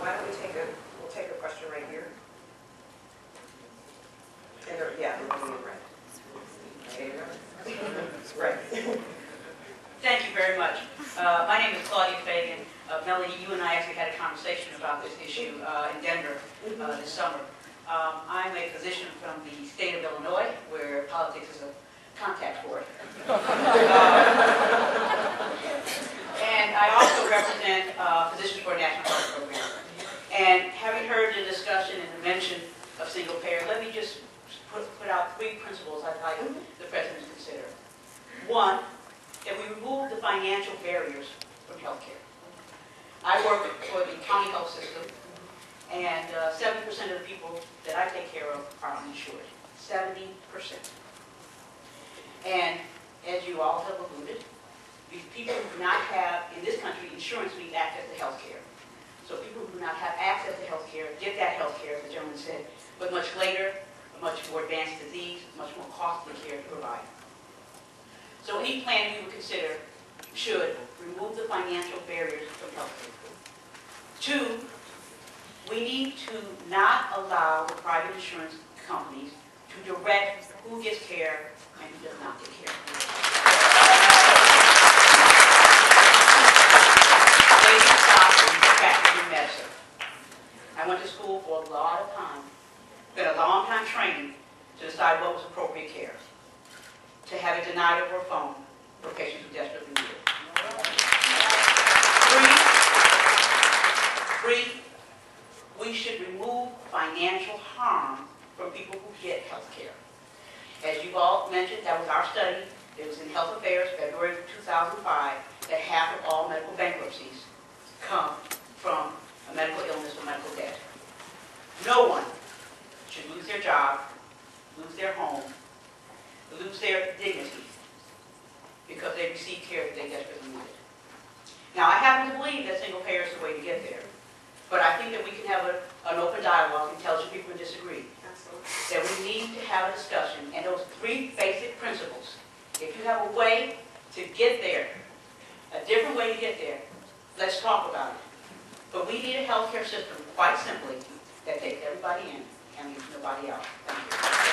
why don't we'll take a question right here. And yeah, it'll be in red. Right. Thank you very much. My name is Claudia Fegan. Melanie, you and I actually had a conversation about this issue in Denver this summer. I'm a physician from the state of Illinois, where politics is a contact sport. And I also represent Physicians for a National Health Program. And having heard the discussion and the mention of single payer, let me just put out 3 principles I'd like the President to consider. One, that we remove the financial barriers from healthcare. I work for the county health system, and 70% of the people that I take care of are uninsured. 70%. And as you all have alluded, these people who do not have, in this country, insurance means access to health care. So people who do not have access to health care get that health care, as the gentleman said, but much later, a much more advanced disease, much more costly care to provide. So any plan we would consider should remove the financial barriers from health care. 2, we need to not allow the private insurance companies to direct who gets care and who does not get care. Basic stop practice in medicine. I went to school for a lot of time, spent a long time training to decide what was appropriate care, to have it denied over a phone for patients who desperately need it. 3, we should remove financial harm from people who get health care. As you've all mentioned, that was our study. It was in Health Affairs, February 2005, that half of all medical bankruptcies come from a medical illness or medical debt. No one should lose their job, lose their home, lose their dignity because they receive care that they desperately needed. Now, I happen to believe that single payer is the way to get there, but I think that we can have an open dialogue. Intelligent people can disagree. Absolutely. That we need to have a discussion, and those 3 basic principles. If you have a way to get there, a different way to get there, let's talk about it. But we need a healthcare system, quite simply, that takes everybody in and leaves nobody out. Thank you.